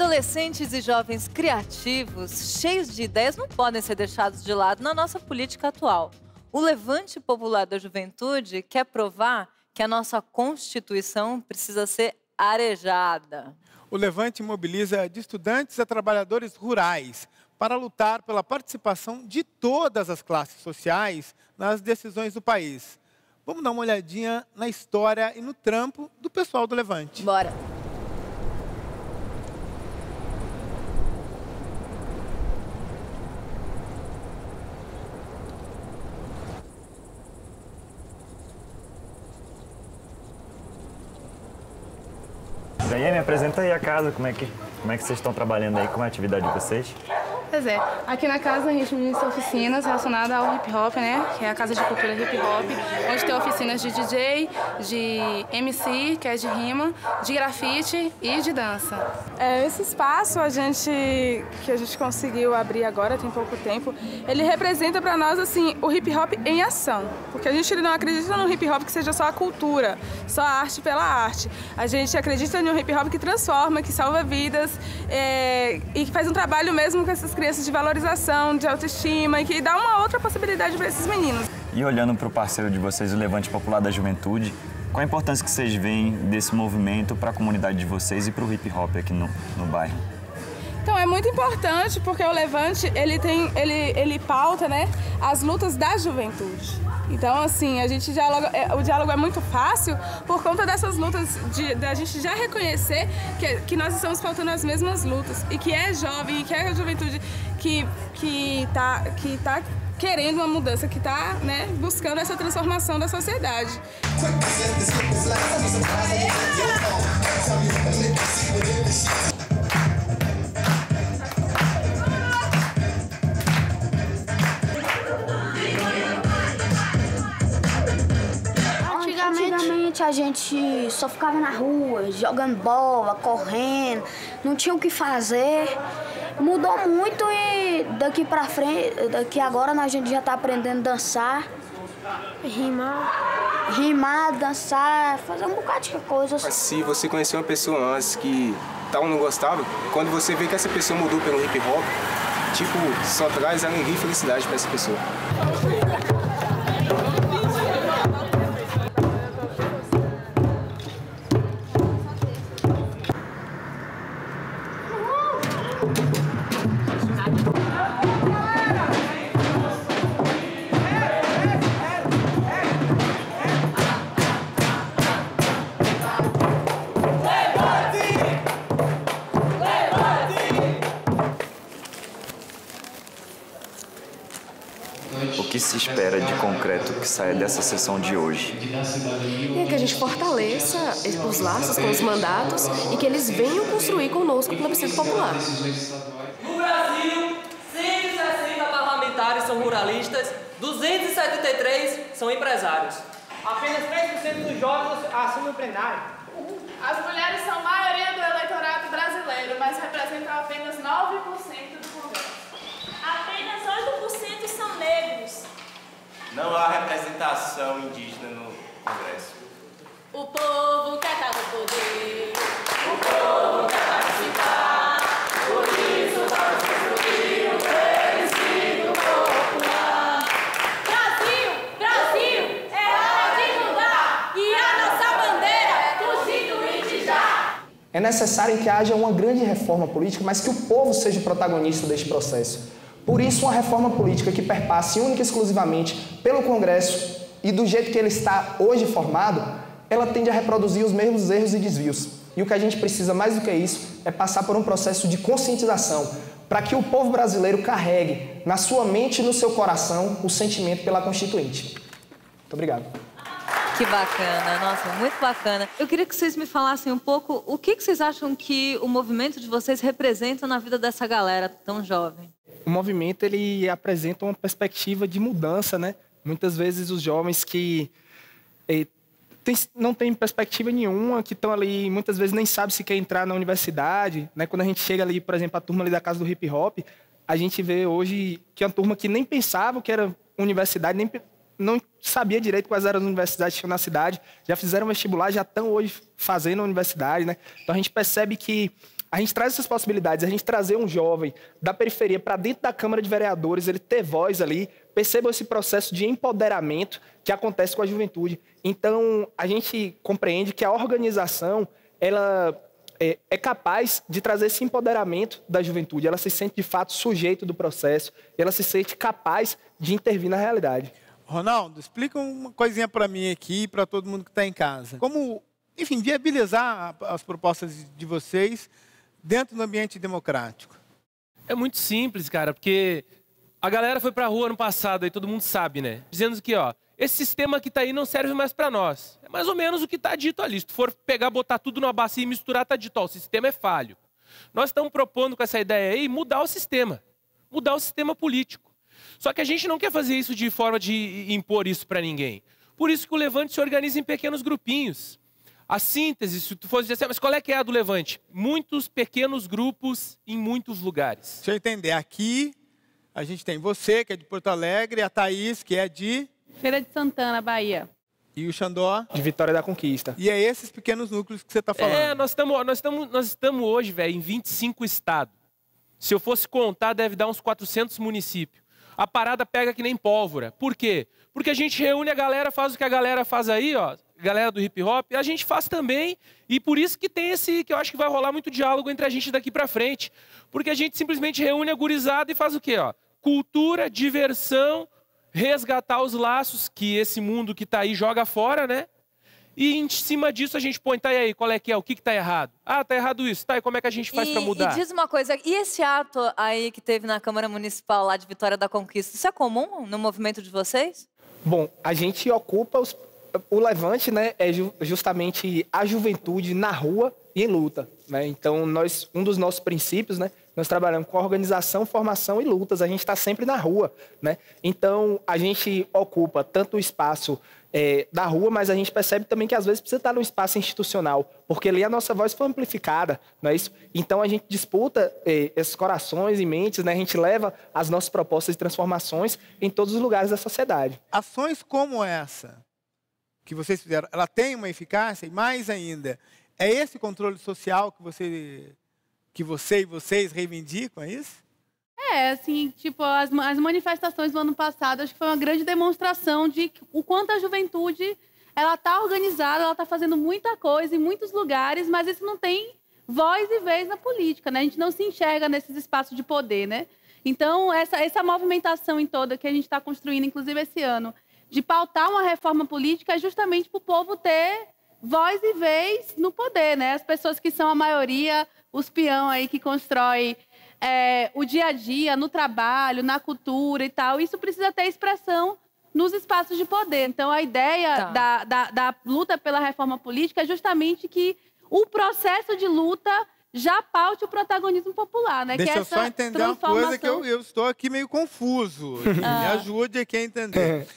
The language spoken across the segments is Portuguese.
Adolescentes e jovens criativos, cheios de ideias, não podem ser deixados de lado na nossa política atual. O Levante Popular da Juventude quer provar que a nossa Constituição precisa ser arejada. O Levante mobiliza de estudantes a trabalhadores rurais para lutar pela participação de todas as classes sociais nas decisões do país. Vamos dar uma olhadinha na história e no trampo do pessoal do Levante. Bora! E aí, me apresenta aí a casa, como é que vocês estão trabalhando aí, como é a atividade de vocês? Pois é, aqui na casa a gente ministra oficinas relacionadas ao hip hop, né? Que é a Casa de Cultura Hip Hop, onde tem oficinas de DJ, de MC, que é de rima, de grafite e de dança. Esse espaço que a gente conseguiu abrir agora, tem pouco tempo, ele representa para nós assim, o hip hop em ação. Porque a gente não acredita no hip hop que seja só a cultura, só a arte pela arte. A gente acredita no hip hop que transforma, que salva vidas e que faz um trabalho mesmo com essas crianças de valorização, de autoestima e que dá uma outra possibilidade para esses meninos. E olhando para o parceiro de vocês, o Levante Popular da Juventude, qual a importância que vocês veem desse movimento para a comunidade de vocês e para o hip hop aqui no bairro? Então é muito importante porque o Levante ele pauta, né, as lutas da juventude. Então, assim, a gente dialoga, o diálogo é muito fácil por conta dessas lutas, da gente já reconhecer que nós estamos pautando as mesmas lutas e que é jovem, e que é a juventude que tá querendo uma mudança, que está, né, buscando essa transformação da sociedade. Antigamente a gente só ficava na rua, jogando bola, correndo, não tinha o que fazer. Mudou muito e daqui pra frente, agora a gente já tá aprendendo a dançar, rimar, dançar, fazer um bocado de coisas. Se você conheceu uma pessoa antes que tal não gostava, quando você vê que essa pessoa mudou pelo hip hop, tipo, só traz alegria e felicidade pra essa pessoa. O que se espera de concreto que saia dessa sessão de hoje? É que a gente fortaleça os laços com os mandatos e que eles venham construir conosco o plebiscito popular. No Brasil, 160 parlamentares são ruralistas, 273 são empresários. Apenas 3% dos jovens assumem o plenário. As mulheres são a maioria do eleitorado brasileiro, mas representam apenas 9% do Congresso. Apenas 8% são negros. Não há representação indígena no Congresso. O povo quer estar no poder. O povo quer participar. Por isso vamos construir o plebiscito popular. Brasil, Brasil, é hora de mudar. E a nossa bandeira é constituinte já. É necessário que haja uma grande reforma política, mas que o povo seja o protagonista deste processo. Por isso, uma reforma política que perpasse única e exclusivamente pelo Congresso e do jeito que ele está hoje formado, ela tende a reproduzir os mesmos erros e desvios. E o que a gente precisa mais do que isso é passar por um processo de conscientização para que o povo brasileiro carregue na sua mente e no seu coração o sentimento pela Constituinte. Muito obrigado. Que bacana, nossa, muito bacana. Eu queria que vocês me falassem um pouco o que vocês acham que o movimento de vocês representa na vida dessa galera tão jovem. O movimento ele apresenta uma perspectiva de mudança, né? Muitas vezes os jovens que não têm perspectiva nenhuma, que estão ali, muitas vezes nem sabem se quer entrar na universidade, né? Quando a gente chega ali, por exemplo, a turma ali da Casa do Hip Hop, a gente vê hoje que é uma turma que nem pensava que era universidade, nem não sabia direito quais eram as universidades que tinham na cidade, já fizeram vestibular, já estão hoje fazendo a universidade, né? Então a gente percebe que a a gente traz essas possibilidades, a gente trazer um jovem da periferia para dentro da Câmara de Vereadores, ele ter voz ali, percebam esse processo de empoderamento que acontece com a juventude. Então, a gente compreende que a organização, ela é capaz de trazer esse empoderamento da juventude. Ela se sente, de fato, sujeito do processo, ela se sente capaz de intervir na realidade. Ronaldo, explica uma coisinha para mim aqui e para todo mundo que está em casa. Como, enfim, viabilizar as propostas de vocês dentro do ambiente democrático? É muito simples, cara, porque a galera foi pra rua ano passado, aí todo mundo sabe, né? Dizendo que, ó, esse sistema que tá aí não serve mais pra nós. É mais ou menos o que tá dito ali. Se tu for pegar, botar tudo numa bacia e misturar, tá dito, ó, o sistema é falho. Nós estamos propondo com essa ideia aí mudar o sistema político. Só que a gente não quer fazer isso de forma de impor isso pra ninguém. Por isso que o Levante se organiza em pequenos grupinhos. A síntese, se tu fosse dizer assim, mas qual é que é a do Levante? Muitos pequenos grupos em muitos lugares. Deixa eu entender. Aqui a gente tem você, que é de Porto Alegre, a Thaís, que é de Feira de Santana, Bahia. E o Xandó? De Vitória da Conquista. E é esses pequenos núcleos que você está falando? Nós estamos hoje, velho, em 25 estados. Se eu fosse contar, deve dar uns 400 municípios. A parada pega que nem pólvora. Por quê? Porque a gente reúne a galera, faz o que a galera faz aí, ó. Galera do hip hop, a gente faz também, e por isso que tem que eu acho que vai rolar muito diálogo entre a gente daqui pra frente. Porque a gente simplesmente reúne a gurizada e faz o quê, ó? Cultura, diversão, resgatar os laços que esse mundo que tá aí joga fora, né? E em cima disso a gente põe, tá aí, qual é que é? O que tá errado? Ah, tá errado isso. Tá, e como é que a gente faz pra mudar? E diz uma coisa, e esse ato aí que teve na Câmara Municipal lá de Vitória da Conquista, isso é comum no movimento de vocês? Bom, a gente ocupa o Levante, né, é justamente a juventude na rua e em luta, né? Então, um dos nossos princípios, né, nós trabalhamos com organização, formação e lutas. A gente está sempre na rua, né? Então, a gente ocupa tanto o espaço da rua, mas a gente percebe também que às vezes precisa estar no espaço institucional, porque ali a nossa voz foi amplificada, não é isso? Então, a gente disputa esses corações e mentes, né? A gente leva as nossas propostas de transformações em todos os lugares da sociedade. Ações como essa que vocês fizeram, ela tem uma eficácia e mais ainda, é esse controle social que você e vocês reivindicam, é isso? Assim, tipo, as manifestações do ano passado, acho que foi uma grande demonstração de o quanto a juventude, ela tá organizada, ela tá fazendo muita coisa em muitos lugares, mas isso não tem voz e vez na política, né? A gente não se enxerga nesses espaços de poder, né? Então, essa movimentação em toda que a gente está construindo, inclusive esse ano, de pautar uma reforma política é justamente para o povo ter voz e vez no poder, né? As pessoas que são a maioria, os peão aí que constrói o dia a dia, no trabalho, na cultura e tal, isso precisa ter expressão nos espaços de poder. Então, a ideia da luta pela reforma política é justamente que o processo de luta já paute o protagonismo popular, né? Deixa eu só entender uma coisa que eu estou aqui meio confuso. Me ajude aqui a entender.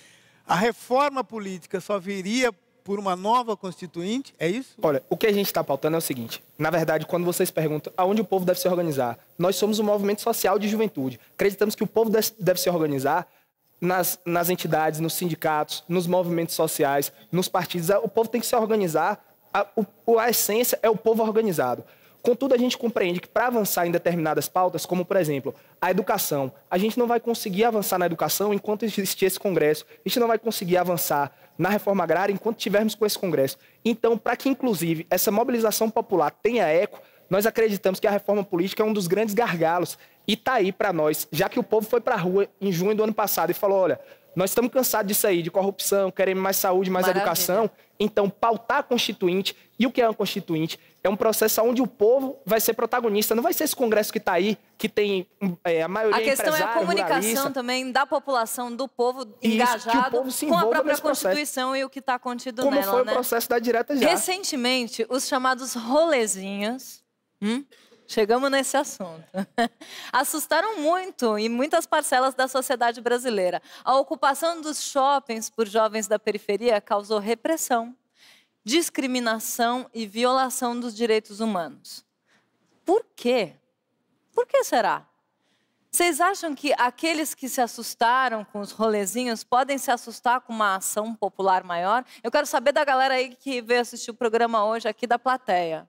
A reforma política só viria por uma nova constituinte, é isso? Olha, o que a gente está pautando é o seguinte. Na verdade, quando vocês perguntam aonde o povo deve se organizar, nós somos um movimento social de juventude. Acreditamos que o povo deve se organizar nas entidades, nos sindicatos, nos movimentos sociais, nos partidos. O povo tem que se organizar. A essência é o povo organizado. Contudo, a gente compreende que para avançar em determinadas pautas, como, por exemplo, a educação, a gente não vai conseguir avançar na educação enquanto existir esse Congresso. A gente não vai conseguir avançar na reforma agrária enquanto tivermos com esse Congresso. Então, para que, inclusive, essa mobilização popular tenha eco, nós acreditamos que a reforma política é um dos grandes gargalos. E está aí para nós, já que o povo foi para a rua em junho do ano passado e falou, olha, nós estamos cansados disso aí, de corrupção, queremos mais saúde, mais educação. Então, pautar a Constituinte. E o que é uma Constituinte? É um processo onde o povo vai ser protagonista. Não vai ser esse Congresso que está aí, que tem a maioria empresário, A questão é a comunicação ruralista. Também da população, do povo engajado que o povo se com a própria nesse processo. Constituição e o que está contido Como nela, foi né? o processo da direta já. Recentemente, os chamados rolezinhos, chegamos nesse assunto, assustaram muito em muitas parcelas da sociedade brasileira. A ocupação dos shoppings por jovens da periferia causou repressão, discriminação e violação dos direitos humanos. Por quê? Por que será? Vocês acham que aqueles que se assustaram com os rolezinhos podem se assustar com uma ação popular maior? Eu quero saber da galera aí que veio assistir o programa hoje aqui da plateia.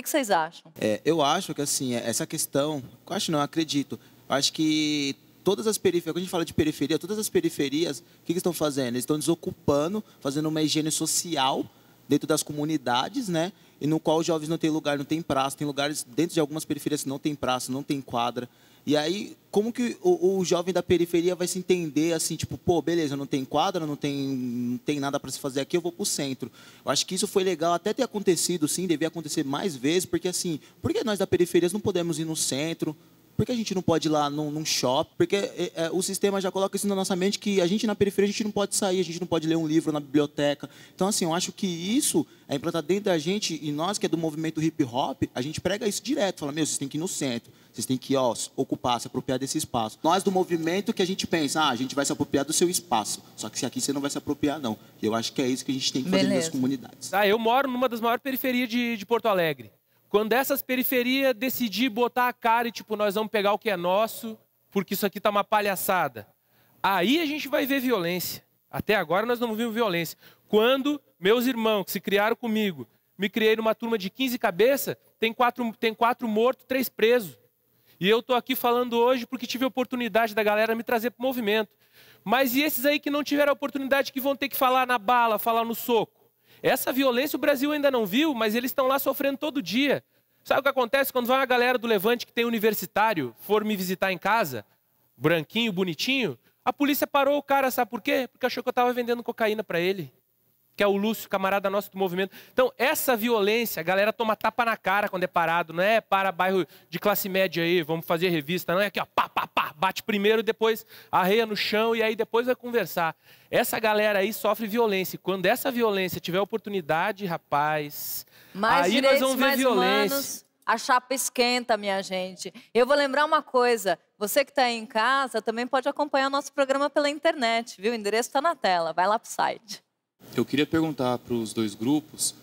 que vocês acham? Eu acho que, assim, essa questão... Eu acredito. Eu acho que todas as periferias, quando a gente fala de periferia, todas as periferias, o que estão fazendo? Eles estão desocupando, fazendo uma higiene social dentro das comunidades, né? E no qual os jovens não têm lugar, não tem praça. Tem lugares dentro de algumas periferias que não tem praça, não tem quadra. E aí, como que o jovem da periferia vai se entender assim, tipo, pô, beleza, não tem quadra, não tem nada para se fazer aqui, eu vou para o centro. Eu acho que isso foi legal até ter acontecido, sim, devia acontecer mais vezes, porque assim, por que nós da periferia não podemos ir no centro? Por que a gente não pode ir lá num shopping? Porque o sistema já coloca isso na nossa mente, que a gente na periferia a gente não pode sair, a gente não pode ler um livro na biblioteca. Então, assim, eu acho que isso é implantado dentro da gente, e nós que é do movimento hip-hop, a gente prega isso direto. Fala, vocês têm que ir no centro, vocês têm que ocupar, se apropriar desse espaço. Nós do movimento que a gente pensa, a gente vai se apropriar do seu espaço, só que se aqui você não vai se apropriar, não. E eu acho que é isso que a gente tem que fazer nas comunidades. Eu moro numa das maiores periferias de Porto Alegre. Quando essas periferias decidir botar a cara e, tipo, nós vamos pegar o que é nosso, porque isso aqui tá uma palhaçada, aí a gente vai ver violência. Até agora nós não vimos violência. Quando meus irmãos que se criaram comigo, me criei numa turma de 15 cabeças, tem quatro mortos, 3 presos. E eu tô aqui falando hoje porque tive a oportunidade da galera me trazer pro movimento. Mas e esses aí que não tiveram a oportunidade, que vão ter que falar na bala, falar no soco? Essa violência o Brasil ainda não viu, mas eles estão lá sofrendo todo dia. Sabe o que acontece quando vai uma galera do Levante que tem universitário, for me visitar em casa, branquinho, bonitinho, a polícia parou o cara, sabe por quê? Porque achou que eu estava vendendo cocaína para ele, que é o Lúcio, camarada nosso do movimento. Então, essa violência, a galera toma tapa na cara quando é parado, não é para bairro de classe média aí, vamos fazer revista, não é aqui, ó, pá, pá, pá, bate primeiro, depois arreia no chão e aí depois vai conversar. Essa galera aí sofre violência. Quando essa violência tiver oportunidade, rapaz, mais aí direitos, nós vamos ver mais violência. Humanos, a chapa esquenta, minha gente. Eu vou lembrar uma coisa, você que está aí em casa também pode acompanhar o nosso programa pela internet, viu? O endereço está na tela, vai lá pro site. Eu queria perguntar para os dois grupos,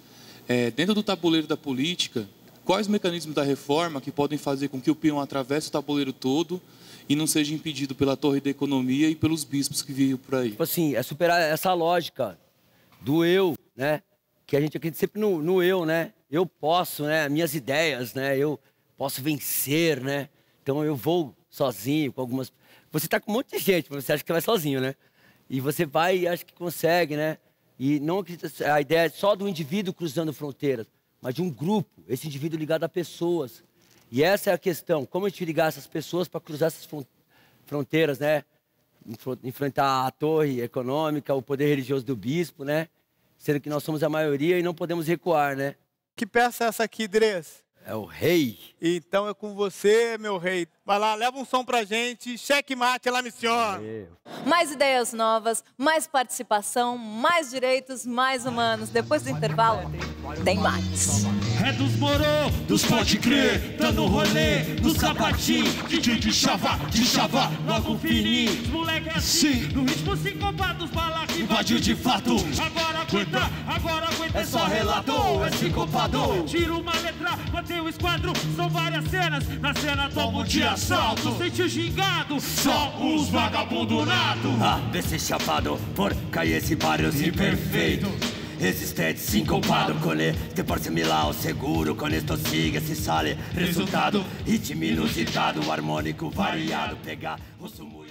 dentro do tabuleiro da política, quais mecanismos da reforma que podem fazer com que o peão atravesse o tabuleiro todo e não seja impedido pela torre da economia e pelos bispos que vivem por aí? Tipo assim, é superar essa lógica do eu, né? Que a gente acredita sempre no eu, né? Eu posso, né? Minhas ideias, né? Eu posso vencer, né? Então eu vou sozinho com algumas... Você tá com um monte de gente, mas você acha que vai sozinho, né? E você vai e acha que consegue, né? E não acredita, a ideia é só do indivíduo cruzando fronteiras, mas de um grupo, esse indivíduo ligado a pessoas. E essa é a questão, como a gente ligar essas pessoas para cruzar essas fronteiras, né? Enfrentar a torre econômica, o poder religioso do bispo, né? Sendo que nós somos a maioria e não podemos recuar, né? Que peça é essa aqui, Dres? É o rei. Então é com você, meu rei. Vai lá, leva um som pra gente. Checkmate, la mission. Mais ideias novas, mais participação, mais direitos, mais humanos. Depois do intervalo, tem mais. É dos morô, dos pode crer, dando rolê, dos sapatinhos, DJ de chava, logo fininho. Os moleque é assim, no ritmo sincopado dos bala que invadiu de fato. Agora aguenta, é só relator, é sincopado. Tira uma letra, mantém o esquadro, são várias cenas. Na cena toma um de assalto, sente o gingado, só os vagabundo nato. Desse chapado, por cair esse barrio imperfeito. Resistente, sincopado con este por similar ao seguro. Com esto siga, se sale resultado. Ritmo inusitado, harmônico variado. Pegar o sumo